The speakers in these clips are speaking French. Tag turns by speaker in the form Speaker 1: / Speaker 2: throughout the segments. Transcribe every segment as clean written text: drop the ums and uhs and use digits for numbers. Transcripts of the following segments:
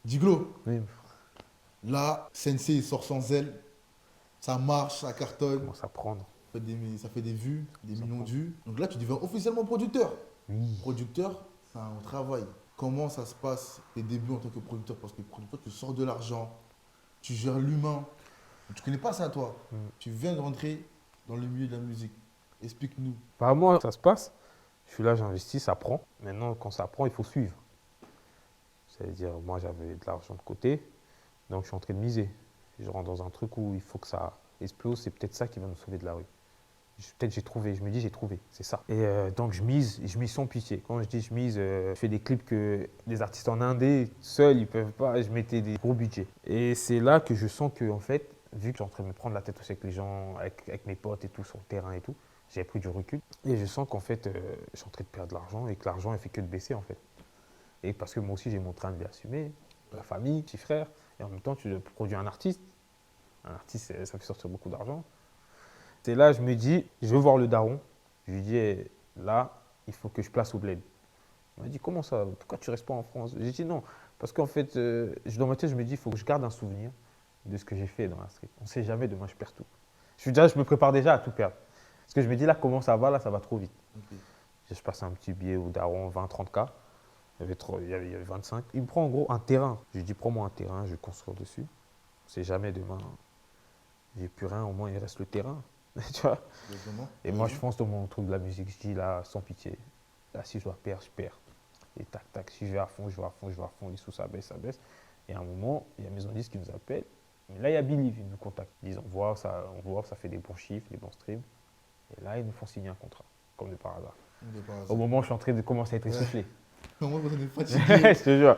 Speaker 1: Diglo,
Speaker 2: Oui,
Speaker 1: là, Sensei il sort sans elle, ça marche, ça
Speaker 2: je
Speaker 1: cartonne,
Speaker 2: commence à prendre.
Speaker 1: ça fait des vues, des
Speaker 2: Ça
Speaker 1: millions de
Speaker 2: prend.
Speaker 1: vues. Donc là, tu deviens officiellement producteur.
Speaker 2: Oui.
Speaker 1: Producteur, c'est un travail. Comment ça se passe tes débuts en tant que producteur? Parce que producteur, tu sors de l'argent, tu gères l'humain. Tu connais pas ça, toi.
Speaker 2: Mm.
Speaker 1: Tu viens de rentrer dans le milieu de la musique. Explique-nous.
Speaker 2: Bah, moi, ça se passe. Je suis là, j'investis, ça prend. Maintenant, quand ça prend, il faut suivre. C'est-à-dire, moi, j'avais de l'argent de côté, donc je suis en train de miser. Je rentre dans un truc où il faut que ça explose. C'est peut-être ça qui va nous sauver de la rue. Peut-être j'ai trouvé, je me dis j'ai trouvé, c'est ça. Et donc je mise sans pitié. Quand je dis je mise, je fais des clips que les artistes en indé, seuls, ils peuvent pas, je mettais des gros budgets. Et c'est là que je sens que, en fait, vu que je suis en train de me prendre la tête aussi avec les gens, avec mes potes et tout, sur le terrain et tout, j'ai pris du recul. Et je sens qu'en fait, je suis en train de perdre de l'argent et que l'argent, il fait que de baisser, en fait. Et parce que moi aussi, j'ai mon train de vie assumé, la famille, petit frère, et en même temps, tu produis un artiste. Un artiste, ça fait sortir beaucoup d'argent. C'est là, je me dis, je veux voir le daron. Je lui dis, eh, là, il faut que je place au bled. Il m'a dit, comment ça? Pourquoi tu restes pas en France? J'ai dit non, parce qu'en fait, dans ma tête, je me dis, il faut que je garde un souvenir de ce que j'ai fait dans la street. On ne sait jamais, demain, je perds tout. Je me prépare déjà à tout perdre. Parce que je me dis, là, comment ça va? Là, ça va trop vite.
Speaker 1: Ok.
Speaker 2: Je passe un petit billet au daron, 20-30K. Il y avait 25. Il me prend en gros un terrain. Je lui dis, prends-moi un terrain, je vais construire dessus. On ne sait jamais, demain, j'ai plus rien, au moins, il reste le terrain. Tu vois?
Speaker 1: Exactement.
Speaker 2: Et
Speaker 1: T'as
Speaker 2: moi, je
Speaker 1: raison.
Speaker 2: fonce dans mon truc de la musique. Je dis là, sans pitié. Là, si je dois perdre, je perds. Et tac, tac, si je vais à fond, je vais à fond, je vais à fond. Les sous, ça baisse, ça baisse. Et à un moment, il y a Maison 10 qui nous appelle. Mais là, il y a Billy qui nous contacte. Ils disent on voit, ça fait des bons chiffres, des bons streams. Et là, ils nous font signer un contrat, comme de par hasard.
Speaker 1: De par
Speaker 2: Au
Speaker 1: hasard.
Speaker 2: moment où je suis en train de commencer à être
Speaker 1: Ouais.
Speaker 2: essoufflé.
Speaker 1: Moi, quand on est fatigué.
Speaker 2: Je te jure.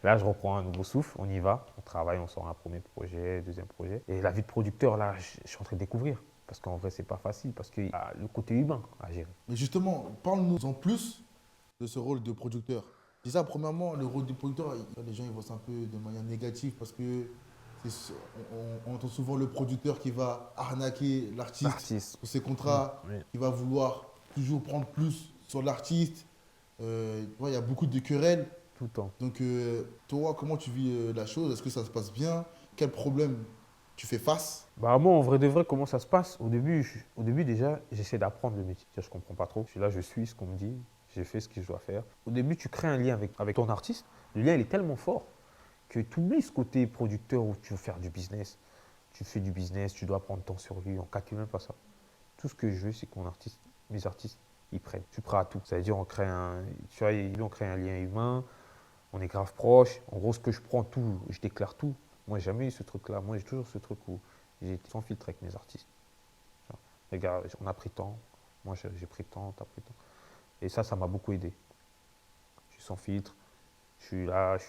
Speaker 2: Là, je reprends un nouveau souffle, on y va, on travaille, on sort un premier projet, deuxième projet. Et la vie de producteur, là, je suis en train de découvrir. Parce qu'en vrai, c'est pas facile, parce qu'il y a le côté humain à gérer.
Speaker 1: Mais justement, parle-nous en plus de ce rôle de producteur. Déjà, premièrement, le rôle de producteur, les gens ils voient ça un peu de manière négative parce que on entend souvent le producteur qui va arnaquer l'artiste
Speaker 2: L'artiste.
Speaker 1: sur ses
Speaker 2: Mm.
Speaker 1: contrats,
Speaker 2: Oui.
Speaker 1: qui va vouloir toujours prendre plus sur l'artiste. Tu vois, il y a beaucoup de querelles.
Speaker 2: Tout le temps.
Speaker 1: Donc, toi, comment tu vis la chose? Est-ce que ça se passe bien? Quel problème tu fais face?
Speaker 2: Bah moi, en vrai de vrai, comment ça se passe? Au début déjà, j'essaie d'apprendre le métier. Je comprends pas trop. Je suis là, je suis ce qu'on me dit. J'ai fait ce que je dois faire. Au début, tu crées un lien avec ton artiste. Le lien, il est tellement fort que tu oublies ce côté producteur où tu veux faire du business. Tu fais du business, tu dois prendre temps sur lui. On calcule même pas ça. Tout ce que je veux, c'est que mes artistes, ils prennent. Je suis prêt à tout. C'est-à-dire, tu vois, on crée un lien humain. On est grave proche. En gros, ce que je prends tout, je déclare tout. Moi, j'ai jamais eu ce truc-là. Moi, j'ai toujours ce truc où j'ai été sans filtre avec mes artistes. Genre, regarde, on a pris temps. Moi, j'ai pris temps, t'as pris temps. Et ça m'a beaucoup aidé. Je suis sans filtre. Je suis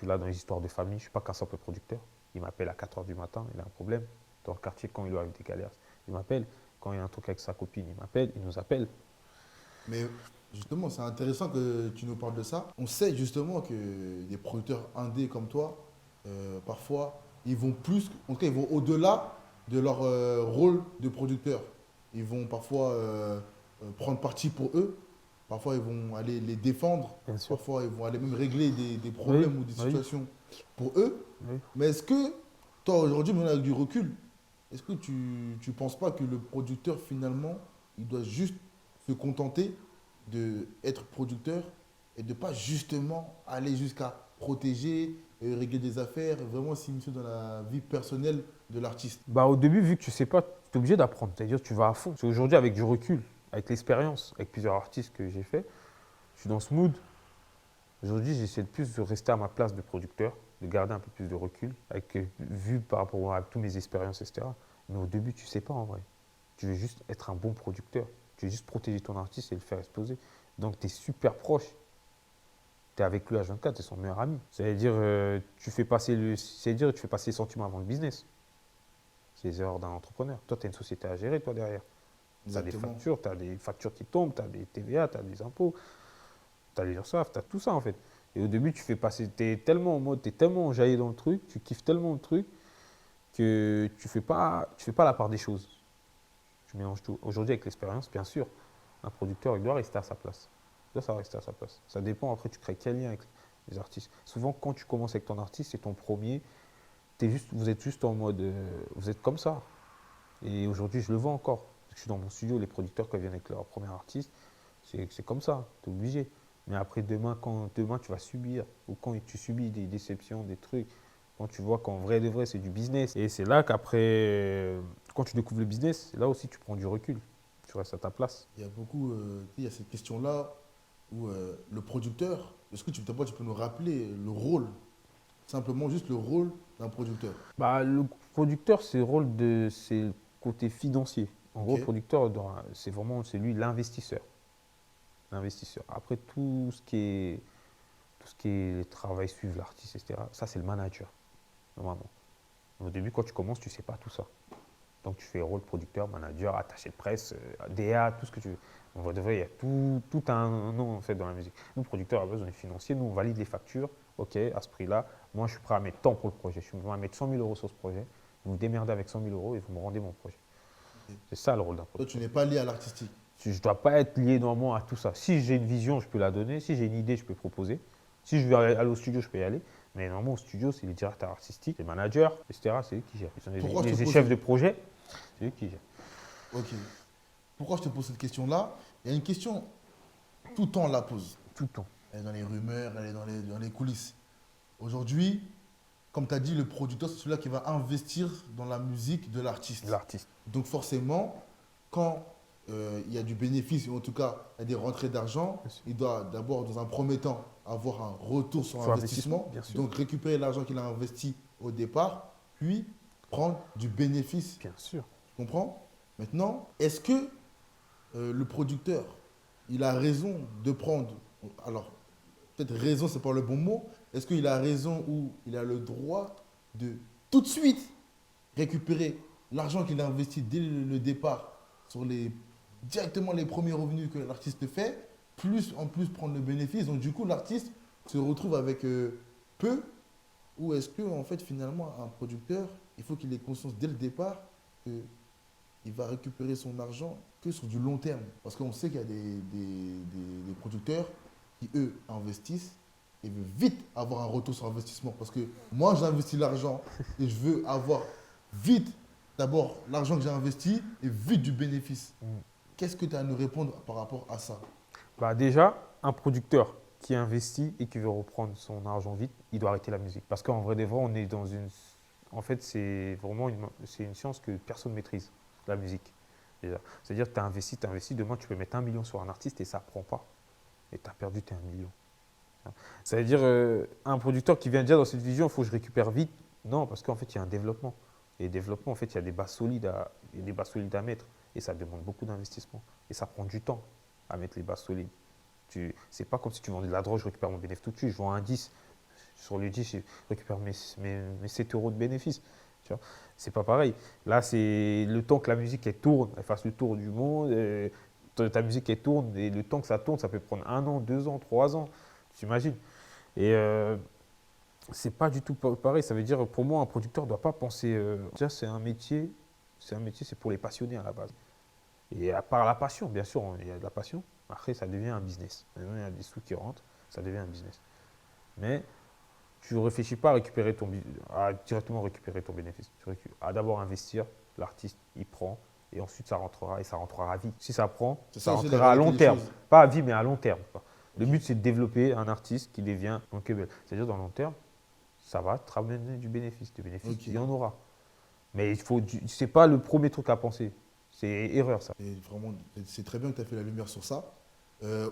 Speaker 2: là dans les histoires de famille. Je ne suis pas qu'un simple producteur. Il m'appelle à 4 heures du matin, il a un problème. Dans le quartier, quand il doit avec des galères, il m'appelle. Quand il y a un truc avec sa copine, il m'appelle, il nous appelle.
Speaker 1: Mais justement, c'est intéressant que tu nous parles de ça. On sait justement que des producteurs indés comme toi, parfois, ils vont plus, en tout cas, ils vont au-delà de leur rôle de producteur. Ils vont parfois prendre parti pour eux. Parfois, ils vont aller les défendre.
Speaker 2: Bien sûr.
Speaker 1: Parfois, ils vont aller même régler des
Speaker 2: Oui,
Speaker 1: problèmes ou des
Speaker 2: oui,
Speaker 1: situations pour eux.
Speaker 2: oui.
Speaker 1: Mais est-ce que, toi, aujourd'hui, même avec du recul, est-ce que tu ne penses pas que le producteur, finalement, il doit juste se contenter d'être producteur et de ne pas justement aller jusqu'à protéger, régler des affaires, vraiment s'immiscer dans la vie personnelle de l'artiste?
Speaker 2: Bah, au début, vu que tu sais pas, tu es obligé d'apprendre. C'est-à-dire tu vas à fond. Parce qu'aujourd'hui, avec du recul, avec l'expérience, avec plusieurs artistes que j'ai fait, je suis dans ce mood. Aujourd'hui, j'essaie de plus de rester à ma place de producteur, de garder un peu plus de recul, vu par rapport à toutes mes expériences, etc. Mais au début, tu ne sais pas en vrai. Tu veux juste être un bon producteur. Tu veux juste protéger ton artiste et le faire exploser. Donc, tu es super proche. Tu es avec lui à 24, tu es son meilleur ami. C'est-à-dire, tu fais passer les sentiments avant le business. C'est les erreurs d'un entrepreneur. Toi, tu as une société à gérer, toi, derrière.
Speaker 1: Exactement.
Speaker 2: Tu as des factures qui tombent, tu as des TVA, tu as des impôts, tu as les URSSAF, tu as tout ça, en fait. Et au début, tu es tellement en mode, tu es tellement enjaillé dans le truc, tu kiffes tellement le truc, que tu fais pas la part des choses. Tu mélanges tout. Aujourd'hui, avec l'expérience, bien sûr, un producteur, il doit rester à sa place. Il doit savoir rester à sa place. Ça dépend, après, tu crées quel lien avec. les artistes. Souvent, quand tu commences avec ton artiste, c'est ton premier, vous êtes juste en mode, vous êtes comme ça. Et aujourd'hui, je le vois encore. Je suis dans mon studio, les producteurs, quand ils viennent avec leur premier artiste, c'est comme ça, tu es obligé. Mais après, quand demain tu vas subir, ou quand tu subis des déceptions, des trucs, quand tu vois qu'en vrai de vrai, c'est du business. Et c'est là qu'après, quand tu découvres le business, c'est là aussi tu prends du recul. Tu restes à ta place.
Speaker 1: Il y a beaucoup, il y a cette question-là où le producteur, est-ce que tu peux nous rappeler le rôle, simplement juste le rôle d'un producteur?
Speaker 2: Bah, le producteur, c'est le côté financier. En
Speaker 1: Ok.
Speaker 2: gros, le producteur, c'est lui l'investisseur. L'investisseur. Après, tout ce qui est le travail, suivre l'artiste, etc., ça, c'est le manager, normalement. Au début, quand tu commences, tu ne sais pas tout ça. Donc, tu fais rôle producteur, manager, attaché de presse, DA, tout ce que tu veux. En vrai de vrai, il y a tout un nom en fait dans la musique. Nous, producteurs, à la base, on est financier, nous, on valide les factures. OK, à ce prix-là, moi, je suis prêt à mettre tant pour le projet. Je suis prêt à mettre 100 000 euros sur ce projet. Vous vous démerdez avec 100 000 euros et vous me rendez mon projet.
Speaker 1: Ok.
Speaker 2: C'est ça le rôle d'un
Speaker 1: Toi, tu
Speaker 2: producteur.
Speaker 1: n'es pas lié à l'artistique.
Speaker 2: Je ne dois pas être lié normalement à tout ça. Si j'ai une vision, je peux la donner. Si j'ai une idée, je peux proposer. Si je veux aller au studio, je peux y aller. Mais normalement, au studio, c'est les directeurs artistiques, les managers, etc. C'est eux qui gèrent. Ils sont
Speaker 1: Pourquoi je te
Speaker 2: les
Speaker 1: pose
Speaker 2: chefs
Speaker 1: cette...
Speaker 2: de projet, c'est eux qui gèrent.
Speaker 1: Ok. Pourquoi je te pose cette question-là? Il y a une question, tout le temps on la pose.
Speaker 2: Tout le temps.
Speaker 1: Elle est dans les rumeurs, elle est dans les coulisses. Aujourd'hui, comme tu as dit, le producteur, c'est celui-là qui va investir dans la musique de l'artiste.
Speaker 2: L'artiste.
Speaker 1: Donc forcément, quand il y a du bénéfice, ou en tout cas il y a des rentrées d'argent,
Speaker 2: Bien sûr.
Speaker 1: il doit d'abord, dans un premier temps, avoir un retour sur
Speaker 2: Sur
Speaker 1: investissement.
Speaker 2: bien sûr.
Speaker 1: Donc récupérer l'argent qu'il a investi au départ, puis prendre du bénéfice.
Speaker 2: Bien sûr.
Speaker 1: Tu comprends? Maintenant, est-ce que le producteur, il a raison de prendre, alors peut-être raison, c'est pas le bon mot, est-ce qu'il a raison ou il a le droit de tout de suite récupérer l'argent qu'il a investi dès le départ sur directement les premiers revenus que l'artiste fait, plus en plus prendre le bénéfice. Donc du coup, l'artiste se retrouve avec peu, ou est-ce que en fait finalement un producteur, il faut qu'il ait conscience dès le départ qu'il va récupérer son argent que sur du long terme. Parce qu'on sait qu'il y a des producteurs qui, eux, investissent et veulent vite avoir un retour sur investissement. Parce que moi, j'ai investi l'argent et je veux avoir vite, d'abord, l'argent que j'ai investi et vite du bénéfice. Qu'est-ce que tu as à nous répondre par rapport à ça?
Speaker 2: Bah déjà, un producteur qui investit et qui veut reprendre son argent vite, il doit arrêter la musique. Parce qu'en vrai des vrais, on est dans une... En fait, c'est vraiment c'est une science que personne ne maîtrise, la musique. Déjà. C'est-à-dire que tu as investi, demain tu peux mettre 1 million sur un artiste et ça ne prend pas. Et tu as perdu tes 1 million. Ça veut dire un producteur qui vient dire dans cette vision, il faut que je récupère vite. Non, parce qu'en fait, il y a un développement. Et le développement, en fait, il y a des bases solides à mettre. Et ça demande beaucoup d'investissement. Et ça prend du temps à mettre les bases solides. C'est pas comme si tu vendais de la drogue, je récupère mon bénéfice tout de suite. Je vends un 10. Sur le 10, je récupère mes 7 euros de bénéfice. Tu vois, c'est pas pareil. Là, c'est le temps que la musique elle tourne, elle fasse le tour du monde. Ta musique elle tourne et le temps que ça tourne, ça peut prendre 1 an, 2 ans, 3 ans. Tu imagines? Et c'est pas du tout pareil. Ça veut dire, pour moi, un producteur ne doit pas penser. Déjà, c'est un métier, c'est pour les passionnés à la base. Et à part la passion, bien sûr, il y a de la passion. Après, ça devient un business. Maintenant, il y a des sous qui rentrent, ça devient un business. Mais tu ne réfléchis pas à directement récupérer ton bénéfice. À d'abord investir, l'artiste, il prend, et ensuite ça rentrera, et ça rentrera à vie. Si ça prend,
Speaker 1: C'est
Speaker 2: ça
Speaker 1: ça aussi la
Speaker 2: rentrera à
Speaker 1: réalité
Speaker 2: long
Speaker 1: des
Speaker 2: terme.
Speaker 1: choses.
Speaker 2: Pas à vie, mais à long terme. Le
Speaker 1: Ok.
Speaker 2: but, c'est de développer un artiste qui devient bankable. C'est-à-dire, dans le long terme, ça va te ramener du bénéfice. Du bénéfice,
Speaker 1: Ok.
Speaker 2: il y en aura. Mais ce n'est pas le premier truc à penser. C'est erreur, ça.
Speaker 1: Et vraiment, c'est très bien que tu as fait la lumière sur ça.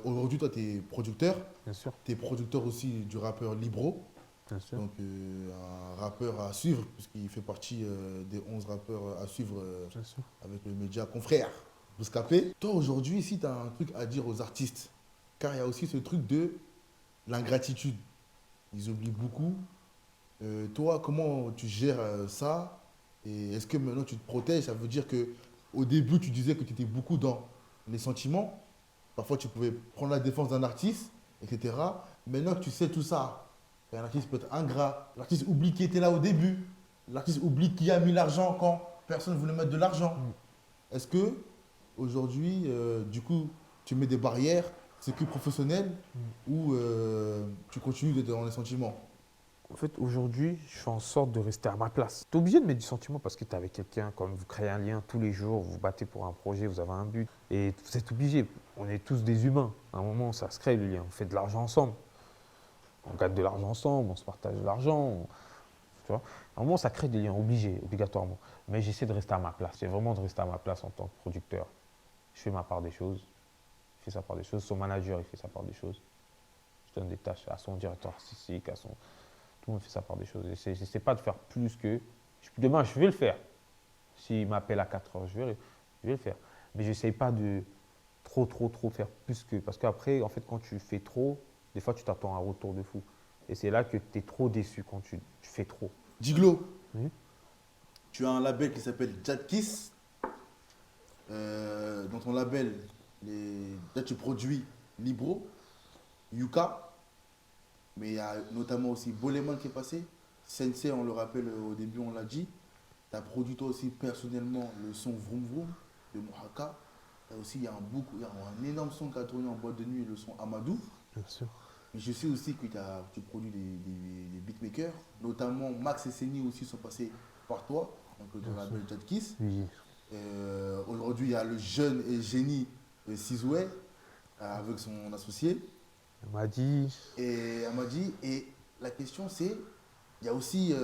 Speaker 1: Aujourd'hui, toi, tu es producteur.
Speaker 2: Bien sûr,
Speaker 1: Tu es producteur aussi du rappeur Libro.
Speaker 2: bien sûr.
Speaker 1: Donc, un rappeur à suivre, puisqu'il fait partie des 11 rappeurs à suivre
Speaker 2: Bien sûr.
Speaker 1: avec le média confrère Bouscapé. Toi, aujourd'hui, si tu as un truc à dire aux artistes, car il y a aussi ce truc de l'ingratitude. Ils oublient beaucoup. Toi, comment tu gères ça? Et est-ce que maintenant tu te protèges? Ça veut dire que au début, tu disais que tu étais beaucoup dans les sentiments. Parfois, tu pouvais prendre la défense d'un artiste, etc. Maintenant que tu sais tout ça, un artiste peut être ingrat. L'artiste oublie qui était là au début. L'artiste oublie qui a mis l'argent quand personne ne voulait mettre de l'argent. Est-ce que aujourd'hui, du coup, tu mets des barrières? c'est que professionnel ou tu continues d'être dans les sentiments?
Speaker 2: En fait, aujourd'hui, je fais en sorte de rester à ma place. Tu es obligé de mettre du sentiment parce que tu es avec quelqu'un, comme vous créez un lien tous les jours, vous vous battez pour un projet, vous avez un but. Et vous êtes obligé. On est tous des humains. À un moment, ça se crée le lien. On fait de l'argent ensemble. On gagne de l'argent ensemble, on se partage de l'argent. Tu vois, à un moment, ça crée des liens obligés, obligatoirement. Mais j'essaie de rester à ma place. J'essaie vraiment de rester à ma place en tant que producteur. Je fais ma part des choses. Il fait sa part des choses. Son manager, il fait sa part des choses. Je donne des tâches à son directeur artistique, à son... Tout le monde fait sa part des choses. J'essaie pas de faire plus que... Demain, je vais le faire. S'il m'appelle à 4 heures, je vais le faire. Mais je n'essaie pas de trop faire plus que... Parce qu'après, en fait, quand tu fais trop, des fois, tu t'attends à un retour de fou. Et c'est là que tu es trop déçu quand tu fais trop.
Speaker 1: Giglo,
Speaker 2: Oui.
Speaker 1: tu as un label qui s'appelle Jadkiss. Dans ton label, là tu produis Libro, Yuka, mais il y a notamment aussi Boleman qui est passé. Sensei, on le rappelle au début, on l'a dit. Tu as produit toi aussi personnellement le son Vroom Vroom de Mohaka. Et aussi, il y a un énorme son qui a tourné en boîte de nuit, le son Amadou.
Speaker 2: Bien sûr.
Speaker 1: Mais je sais aussi que tu produis des beatmakers, notamment Max et Seni aussi sont passés par toi, donc ton
Speaker 2: Bien
Speaker 1: label Jadkiss.
Speaker 2: Oui.
Speaker 1: Aujourd'hui, il y a le jeune et génie Sizoué avec son associé
Speaker 2: Elle m'a dit...
Speaker 1: et Amadi. Et la question, c'est, il y a aussi,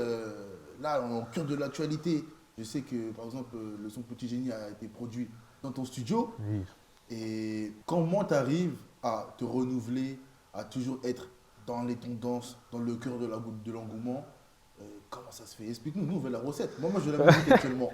Speaker 1: là, en cœur de l'actualité, je sais que, par exemple, le son Petit Génie a été produit dans ton studio.
Speaker 2: Oui.
Speaker 1: Et comment tu arrives à te renouveler, à toujours être dans les tendances, dans le cœur de l'engouement? Comment ça se fait? Explique-nous, nous, on veut la recette. Moi, je la musique actuellement.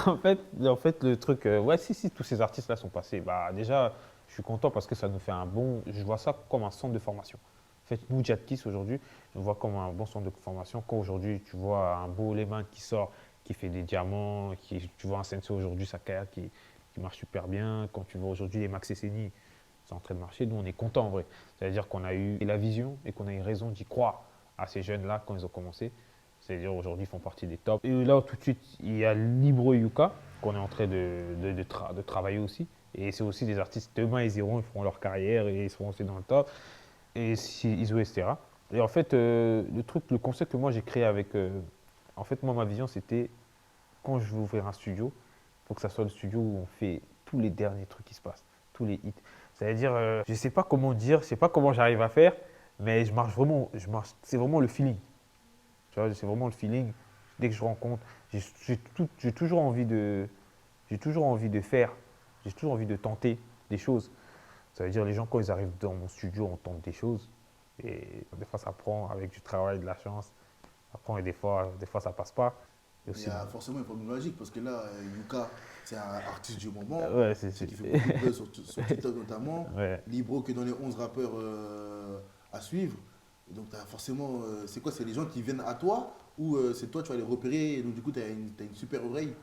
Speaker 2: En fait, le truc, ouais, si, tous ces artistes-là sont passés. Bah, déjà, je suis content parce que ça nous fait un bon. Je vois ça comme un centre de formation. En fait, nous, Jadkiss, aujourd'hui, je vois comme un bon centre de formation. Quand aujourd'hui, tu vois un beau Lehman qui sort, qui fait des diamants, tu vois un Sensei aujourd'hui, sa carrière qui marche super bien. Quand tu vois aujourd'hui les Max Esseni, c'est en train de marcher. Nous, on est content en vrai. C'est-à-dire qu'on a eu la vision et qu'on a eu raison d'y croire à ces jeunes-là quand ils ont commencé. C'est-à-dire aujourd'hui, ils font partie des tops. Et là, tout de suite, il y a Libro et Yuka, qu'on est en train de travailler aussi. Et c'est aussi des artistes, demain, ils iront, ils feront leur carrière et ils seront aussi dans le top. Et si Iso Estera. Et en fait, le concept que moi j'ai créé avec. En fait, moi, ma vision, c'était quand je vais ouvrir un studio, il faut que ça soit le studio où on fait tous les derniers trucs qui se passent, tous les hits. C'est-à-dire, je ne sais pas comment dire, je ne sais pas comment j'arrive à faire, mais je marche vraiment, c'est vraiment le feeling. Tu vois, c'est vraiment le feeling. Dès que je rencontre, j'ai toujours envie j'ai toujours envie de faire, j'ai toujours envie de tenter des choses. Ça veut dire les gens quand ils arrivent dans mon studio, on tente des choses. Et des fois ça prend avec du travail, de la chance. Ça prend et des fois ça passe pas. Et
Speaker 1: Mais il y
Speaker 2: aussi,
Speaker 1: a forcément une formule magique parce que là, Yuka, c'est un artiste du moment.
Speaker 2: ouais,
Speaker 1: C'est qui fait beaucoup de buzz sur TikTok notamment.
Speaker 2: ouais.
Speaker 1: Libro qui est dans les 11 rappeurs à suivre. Et donc, as forcément, c'est quoi? C'est les gens qui viennent à toi ou c'est toi, tu vas les repérer et donc du coup, t'as une super oreille?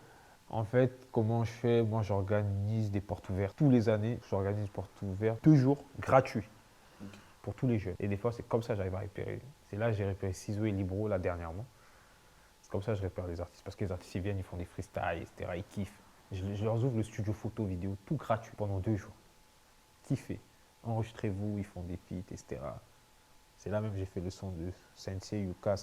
Speaker 2: En fait, comment je fais? Moi, j'organise des portes ouvertes. Tous les années, j'organise des portes ouvertes, 2 jours, gratuits,
Speaker 1: Ok.
Speaker 2: pour tous les jeunes. Et des fois, c'est comme ça que j'arrive à repérer. C'est là que j'ai repéré Ciseaux et Libro, là, dernièrement. C'est comme ça que je repère les artistes. Parce que les artistes, ils viennent, ils font des freestyles, etc. Ils kiffent. Je leur ouvre le studio photo, vidéo, tout gratuit pendant 2 jours. Kiffez. Enregistrez-vous, ils font des feats, etc. C'est là même que j'ai fait le son de Sensei, Yuka,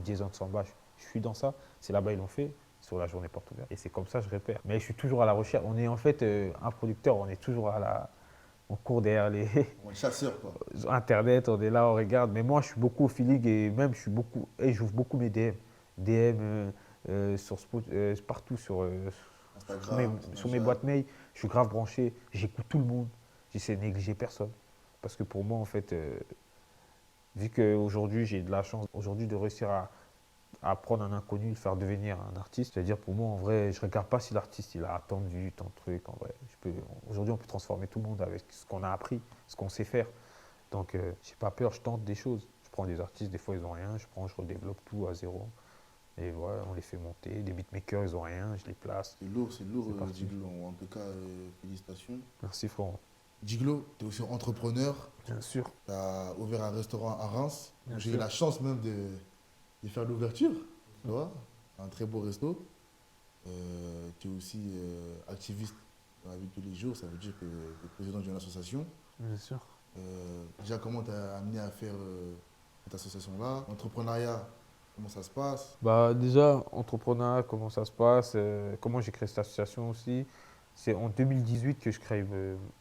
Speaker 2: Jason Samba. Je suis dans ça. C'est là-bas ils l'ont fait, sur la journée porte ouverte. Et c'est comme ça que je repère. Mais je suis toujours à la recherche. On est en fait un producteur, on est toujours on court derrière les
Speaker 1: On est chasseur, quoi.
Speaker 2: Internet, on est là, on regarde. Mais moi, je suis beaucoup au feeling et même je suis beaucoup. Et j'ouvre beaucoup mes DM. DM partout
Speaker 1: Instagram,
Speaker 2: sur mes
Speaker 1: Snapchat.
Speaker 2: boîtes mail. Je suis grave branché. J'écoute tout le monde. J'essaie de négliger personne. Parce que pour moi, en fait, vu qu'aujourd'hui, j'ai de la chance aujourd'hui de réussir à prendre un inconnu, le faire devenir un artiste. C'est-à-dire pour moi, en vrai, je ne regarde pas si l'artiste il a attendu tant de trucs. En vrai, aujourd'hui, on peut transformer tout le monde avec ce qu'on a appris, ce qu'on sait faire. Donc, je n'ai pas peur, je tente des choses. Je prends des artistes, des fois, ils n'ont rien. Je redéveloppe tout à zéro. Et voilà, on les fait monter. Des beatmakers, ils n'ont rien, je les place.
Speaker 1: C'est lourd,
Speaker 2: C'est parti.
Speaker 1: Giglo. En tout cas, félicitations.
Speaker 2: Merci, Florent.
Speaker 1: Giglo, tu es aussi entrepreneur.
Speaker 2: Bien sûr.
Speaker 1: Tu as ouvert un restaurant à Reims.
Speaker 2: Bien
Speaker 1: J'ai eu
Speaker 2: sûr.
Speaker 1: la chance même de faire l'ouverture. Tu vois, un très beau resto. Tu es aussi activiste dans la vie de tous les jours. Ça veut dire que tu es président d'une association.
Speaker 2: Bien sûr.
Speaker 1: Déjà, comment t'as amené à faire cette association-là? Entrepreneuriat, comment ça se passe?
Speaker 2: Bah, déjà, entrepreneuriat, comment ça se passe, comment j'ai créé cette association aussi. C'est en 2018 que je crée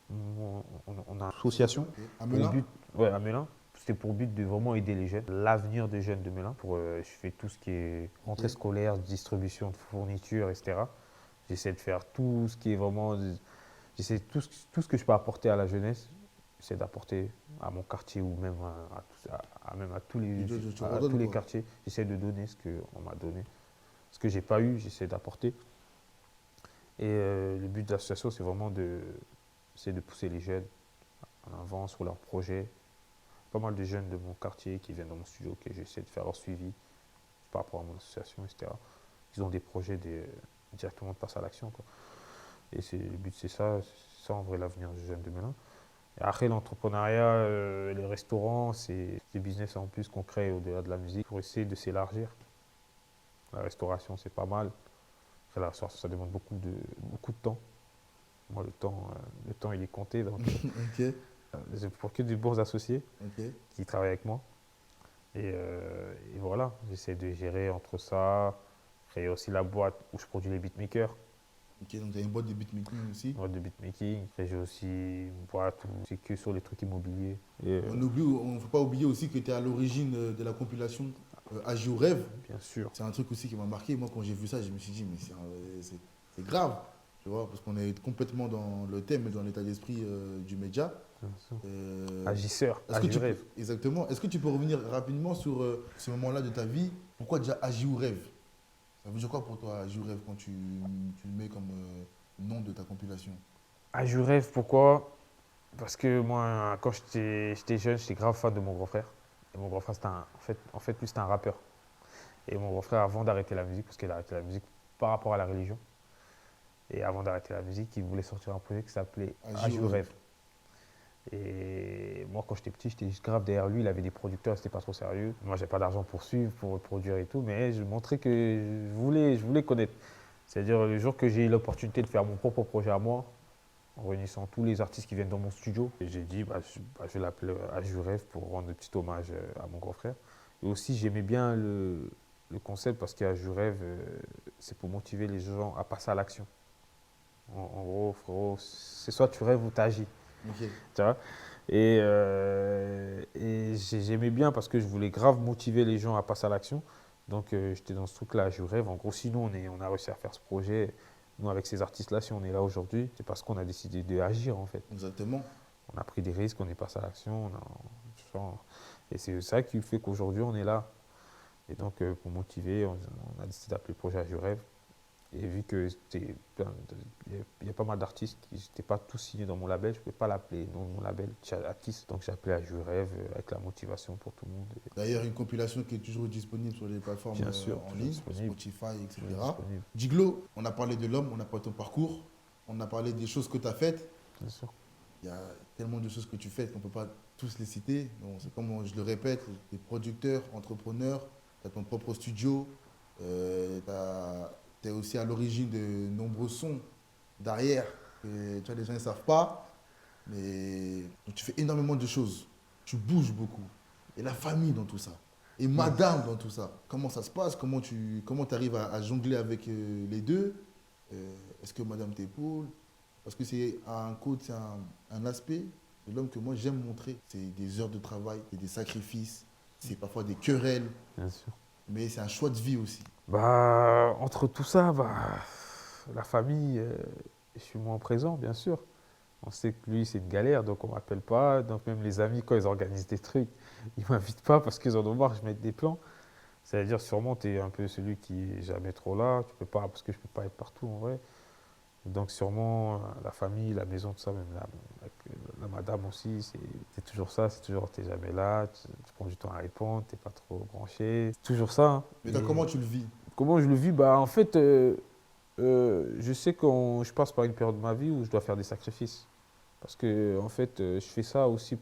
Speaker 2: on a une association
Speaker 1: Ok. À
Speaker 2: pour
Speaker 1: Melun?
Speaker 2: but, ouais, à Melun. C'était pour but de vraiment aider les jeunes, l'avenir des jeunes de Melun. Je fais tout ce qui est rentrée
Speaker 1: Ok.
Speaker 2: scolaire, distribution de fournitures, etc. J'essaie de faire tout ce qui est vraiment, j'essaie tout ce que je peux apporter à la jeunesse, j'essaie d'apporter à mon quartier ou même même
Speaker 1: Tu
Speaker 2: à
Speaker 1: redonnes
Speaker 2: tous les
Speaker 1: quoi?
Speaker 2: quartiers. J'essaie de donner ce qu'on m'a donné. Ce que j'ai pas eu, j'essaie d'apporter. Et le but de l'association, c'est de pousser les jeunes en avant sur leurs projets. Pas mal de jeunes de mon quartier qui viennent dans mon studio, que j'essaie de faire leur suivi par rapport à mon association, etc. Ils ont des projets directement de passer à l'action, quoi. Et le but, c'est ça en vrai l'avenir des jeunes de Melun. Et après, l'entrepreneuriat, les restaurants, c'est des business en plus qu'on crée au-delà de la musique pour essayer de s'élargir. La restauration, c'est pas mal. Après, la restauration, ça demande beaucoup de temps. Moi, le temps, il est compté. Donc,
Speaker 1: Ok.
Speaker 2: je prends que des bons associés
Speaker 1: Ok.
Speaker 2: qui travaillent avec moi. Et voilà, j'essaie de gérer entre ça. Créer aussi la boîte où je produis les beatmakers.
Speaker 1: Ok, donc tu as une boîte de beatmaking aussi.
Speaker 2: Une boîte de beatmaking. Après, j'ai aussi une boîte où c'est que sur les trucs immobiliers.
Speaker 1: On ne faut pas oublier aussi que tu es à l'origine de la compilation Agio Rêve.
Speaker 2: Bien sûr,
Speaker 1: C'est un truc aussi qui m'a marqué. Moi, quand j'ai vu ça, je me suis dit, mais c'est grave. Tu vois, parce qu'on est complètement dans le thème et dans l'état d'esprit du média.
Speaker 2: bien sûr.
Speaker 1: Euh,
Speaker 2: Agisseur,
Speaker 1: est-ce que tu peux,
Speaker 2: agirez.
Speaker 1: exactement, est-ce que tu peux revenir rapidement sur ce moment-là de ta vie? Pourquoi déjà Agio Rêve? Ça veut dire quoi pour toi, Agio Rêve, quand tu le mets comme nom de ta compilation?
Speaker 2: Agirez, pourquoi? Parce que moi, quand j'étais jeune, j'étais grave fan de mon grand frère. Et mon grand frère, en fait, lui, c'était un rappeur. Et mon grand frère, avant d'arrêter la musique, parce qu'il a arrêté la musique par rapport à la religion, et avant d'arrêter la musique, il voulait sortir un projet qui s'appelait
Speaker 1: Agio
Speaker 2: Agir
Speaker 1: Rêve.
Speaker 2: Rêve. Et moi, quand j'étais petit, j'étais juste grave derrière lui. Il avait des producteurs, c'était pas trop sérieux. Moi, j'avais pas d'argent pour suivre, pour produire et tout, mais je montrais que je voulais connaître. C'est-à-dire, le jour que j'ai eu l'opportunité de faire mon propre projet à moi, en réunissant tous les artistes qui viennent dans mon studio, et j'ai dit, je vais l'appeler Agir Rêve pour rendre un petit hommage à mon grand frère. Et aussi, j'aimais bien le concept parce qu'Agir Rêve, c'est pour motiver les gens à passer à l'action. En gros, frérot, c'est soit tu rêves ou tu agis.
Speaker 1: Ok.
Speaker 2: Tu vois. Et j'aimais bien parce que je voulais grave motiver les gens à passer à l'action. Donc j'étais dans ce truc-là, je rêve. En gros, sinon on a réussi à faire ce projet. Nous, avec ces artistes-là, si on est là aujourd'hui, c'est parce qu'on a décidé d'agir en fait.
Speaker 1: Exactement.
Speaker 2: On a pris des risques, on est passé à l'action. Et c'est ça qui fait qu'aujourd'hui on est là. Et donc pour motiver, on a décidé d'appeler le projet Agir Rêve. Et vu que il y a pas mal d'artistes qui n'étaient pas tous signés dans mon label, je ne pouvais pas l'appeler dans mon label artiste. Donc j'ai appelé à Je Rêve avec la motivation pour tout le monde.
Speaker 1: D'ailleurs, une compilation qui est toujours disponible sur les plateformes
Speaker 2: Bien sûr,
Speaker 1: en
Speaker 2: toujours
Speaker 1: ligne,
Speaker 2: disponible.
Speaker 1: Spotify,
Speaker 2: Toujours
Speaker 1: etc.
Speaker 2: disponible,
Speaker 1: Giglo, on a parlé de l'homme, on a parlé de ton parcours, on a parlé des choses que tu as faites.
Speaker 2: bien sûr.
Speaker 1: Il y a tellement de choses que tu fais qu'on ne peut pas tous les citer. Donc, c'est comme je le répète, tu es producteur, entrepreneur, tu as ton propre studio, tu es aussi à l'origine de nombreux sons derrière que tu vois, les gens ne savent pas. Mais donc, tu fais énormément de choses. Tu bouges beaucoup. Et la famille dans tout ça. Et
Speaker 2: Oui.
Speaker 1: madame dans tout ça. Comment ça se passe? Comment tu arrives à jongler avec les deux? Est-ce que madame t'épaule? Parce que c'est un côté, c'est un aspect de l'homme que moi j'aime montrer. C'est des heures de travail, c'est des sacrifices, c'est parfois des querelles,
Speaker 2: Bien sûr.
Speaker 1: mais c'est un choix de vie aussi.
Speaker 2: Bah, entre tout ça, la famille, je suis moins présent, bien sûr. On sait que lui, c'est une galère, donc on ne m'appelle pas. Donc même les amis, quand ils organisent des trucs, ils ne m'invitent pas parce qu'ils en ont marre, je mette des plans. C'est-à-dire, sûrement, tu es un peu celui qui est jamais trop là. Tu peux pas, parce que je peux pas être partout en vrai. Donc sûrement, la famille, la maison, tout ça, même la madame aussi, c'est toujours ça. C'est toujours, t'es jamais là, tu prends du temps à répondre, t'es pas trop branché. C'est toujours ça, hein.
Speaker 1: Mais toi, comment tu le vis?
Speaker 2: Comment je le vis? Bah, en fait, je sais que je passe par une période de ma vie où je dois faire des sacrifices. Parce que, en fait, je fais ça aussi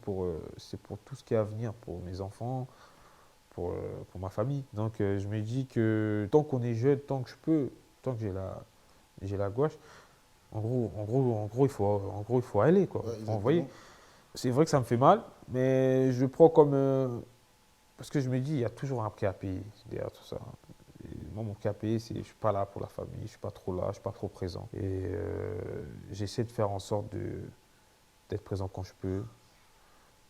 Speaker 2: c'est pour tout ce qui est à venir, pour mes enfants, pour ma famille. Donc, je me dis que tant qu'on est jeune, tant que je peux, tant que j'ai la gouache, en gros, il faut aller, quoi.
Speaker 1: Ouais,
Speaker 2: Faut envoyer.
Speaker 1: exactement.
Speaker 2: C'est vrai que ça me fait mal, mais je le prends comme... parce que je me dis, il y a toujours un prix à payer derrière tout ça. Et moi, mon prix à payer, c'est je ne suis pas là pour la famille, je ne suis pas trop là, je ne suis pas trop présent. Et j'essaie de faire en sorte d'être présent quand je peux,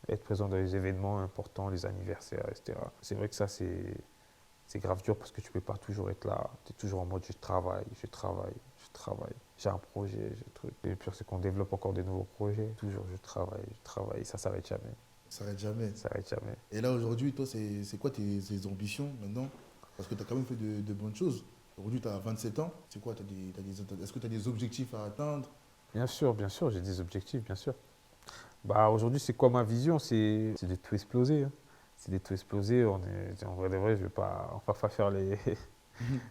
Speaker 2: être présent dans les événements importants, les anniversaires, etc. C'est vrai que ça, c'est grave dur parce que tu ne peux pas toujours être là. Tu es toujours en mode je travaille, je travaille, je travaille. J'ai un projet, j'ai un truc. Et le pire, c'est qu'on développe encore des nouveaux projets. Toujours je travaille, je travaille. Ça ne s'arrête jamais.
Speaker 1: Ça s'arrête jamais.
Speaker 2: Ça s'arrête jamais.
Speaker 1: Et là, aujourd'hui, toi, c'est quoi tes ambitions maintenant? Parce que tu as quand même fait de bonnes choses. Aujourd'hui, tu as 27 ans. C'est quoi? Est-ce que tu as des objectifs à atteindre?
Speaker 2: Bien sûr, j'ai des objectifs, bien sûr. Bah, aujourd'hui, c'est quoi ma vision? C'est de tout exploser, hein. C'est de tout exploser. En vrai de vrai, je vais pas, on va pas faire les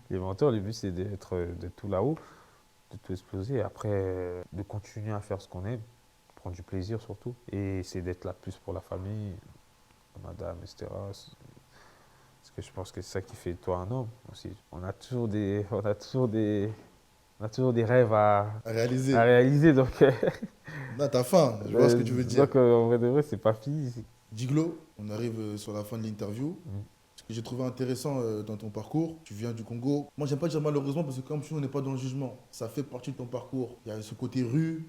Speaker 2: menteurs. Le but, c'est d'être de tout là-haut, de tout exploser. Et après, de continuer à faire ce qu'on aime, prendre du plaisir surtout. Et c'est d'être là plus pour la famille, madame, etc. Parce que je pense que c'est ça qui fait de toi un homme aussi. On a toujours des rêves
Speaker 1: À
Speaker 2: à
Speaker 1: réaliser.
Speaker 2: réaliser. Donc,
Speaker 1: Là, t'as faim. Je vois ce que tu veux dire.
Speaker 2: en vrai de vrai, c'est pas fini.
Speaker 1: Diglo, on arrive sur la fin de l'interview.
Speaker 2: Mm.
Speaker 1: Ce que j'ai trouvé intéressant dans ton parcours, tu viens du Congo. Moi, j'aime pas dire malheureusement parce que comme si on n'est pas dans le jugement, ça fait partie de ton parcours. Il y a ce côté rue,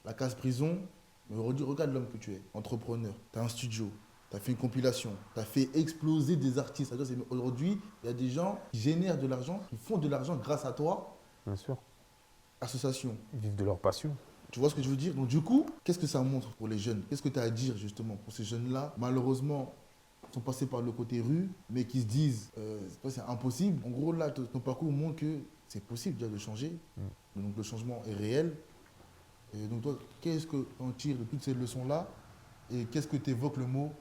Speaker 1: la case prison. Mais aujourd'hui, regarde l'homme que tu es, entrepreneur. Tu as un studio, tu as fait une compilation, tu as fait exploser des artistes. Aujourd'hui, il y a des gens qui génèrent de l'argent, qui font de l'argent grâce à toi,
Speaker 2: Bien sûr.
Speaker 1: association.
Speaker 2: Ils vivent de leur passion.
Speaker 1: Tu vois ce que je veux dire? Donc du coup, qu'est-ce que ça montre pour les jeunes? Qu'est-ce que tu as à dire justement pour ces jeunes-là? Malheureusement, sont passés par le côté rue, mais qui se disent c'est impossible. En gros, là, ton parcours montre que c'est possible déjà de changer.
Speaker 2: Mm.
Speaker 1: Donc le changement est réel. Et donc toi, qu'est-ce que tu en tires de toutes ces leçons-là? Et qu'est-ce que tu évoques le mot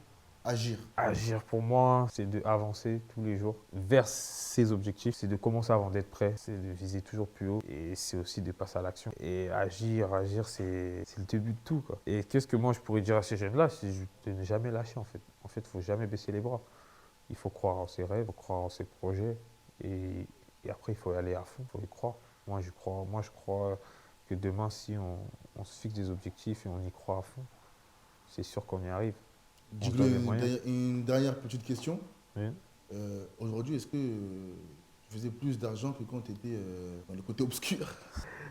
Speaker 1: agir?
Speaker 2: Agir pour moi, c'est d'avancer tous les jours vers ses objectifs. C'est de commencer avant d'être prêt. C'est de viser toujours plus haut. Et c'est aussi de passer à l'action. Et agir, c'est le début de tout, quoi. Et qu'est-ce que moi je pourrais dire à ces jeunes-là? C'est de ne jamais lâcher, en fait. En fait, il ne faut jamais baisser les bras. Il faut croire en ses rêves, il faut croire en ses projets. Et après, il faut y aller à fond, il faut y croire. Moi, je crois que demain, si on se fixe des objectifs et on y croit à fond, c'est sûr qu'on y arrive. On se
Speaker 1: Diglo,
Speaker 2: donne les moyens.
Speaker 1: une dernière petite question.
Speaker 2: Oui.
Speaker 1: Aujourd'hui, est-ce que tu faisais plus d'argent que quand tu étais dans le côté obscur?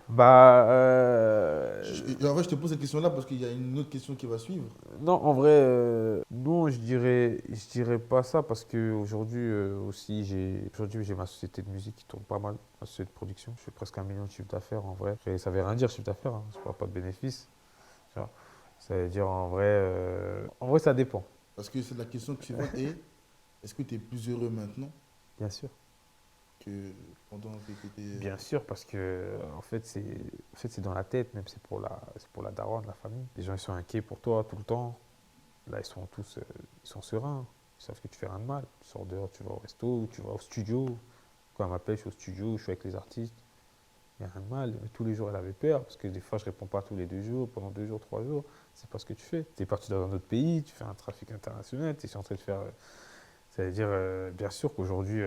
Speaker 2: Bah,
Speaker 1: En vrai, je te pose cette question-là parce qu'il y a une autre question qui va suivre.
Speaker 2: non, en vrai, non, je dirais pas ça parce que aussi, aujourd'hui, j'ai ma société de musique qui tourne pas mal, ma société de production. Je fais presque 1 million de chiffre d'affaires en vrai. Et ça veut rien dire, chiffre d'affaires, hein, je parle pas de bénéfices. Tu vois. Ça veut dire en vrai, ça dépend,
Speaker 1: Parce que c'est la question suivante est, est-ce que tu es plus heureux maintenant
Speaker 2: bien sûr.
Speaker 1: que pendant que tu étais...
Speaker 2: Bien sûr, parce que en fait, c'est dans la tête, même c'est pour la daronne, la famille. Les gens, ils sont inquiets pour toi tout le temps. Là, ils sont sereins. Ils savent que tu fais rien de mal. Tu sors dehors, tu vas au resto, tu vas au studio. Quand elle m'appelle, je suis au studio, je suis avec les artistes. Il n'y a rien de mal. Mais tous les jours, elle avait peur, parce que des fois, je réponds pas tous les 2 jours, pendant 2 jours, 3 jours. C'est pas ce que tu fais. Tu es parti dans un autre pays, tu fais un trafic international, tu es en train de faire. Ça veut dire, bien sûr qu'aujourd'hui,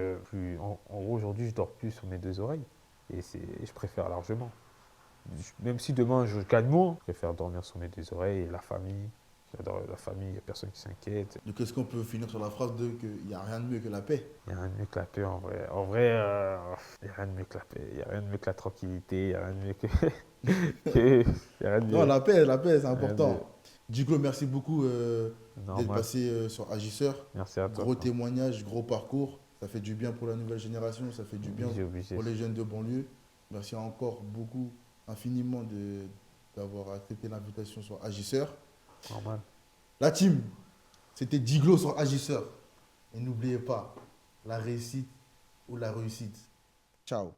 Speaker 2: en gros, aujourd'hui, je dors plus sur mes 2 oreilles. Je préfère largement. Même si demain je gagne moins, je préfère dormir sur mes 2 oreilles et la famille. J'adore la famille, il n'y a personne qui s'inquiète.
Speaker 1: Donc est-ce qu'on peut finir sur la phrase de qu'il n'y a rien de mieux que la paix?
Speaker 2: Il n'y a rien de mieux que la paix en vrai. En vrai, il n'y a rien de mieux que la paix. Il n'y a rien de mieux que la tranquillité. Il n'y a rien de mieux que. Il y a rien de
Speaker 1: Non,
Speaker 2: mieux.
Speaker 1: la paix, c'est
Speaker 2: Rien de mieux.
Speaker 1: important. Diglo, merci beaucoup d'être
Speaker 2: Normal.
Speaker 1: passé sur Agisseur.
Speaker 2: Merci à toi,
Speaker 1: Gros
Speaker 2: frère.
Speaker 1: témoignage, gros parcours. Ça fait du bien pour la nouvelle génération, ça fait du bien
Speaker 2: Obligé, obligé.
Speaker 1: pour les jeunes de banlieue. Merci encore beaucoup, infiniment d'avoir accepté l'invitation sur Agisseur.
Speaker 2: Normal.
Speaker 1: La team, c'était Diglo sur Agisseur. Et n'oubliez pas, la réussite ou la réussite. Ciao.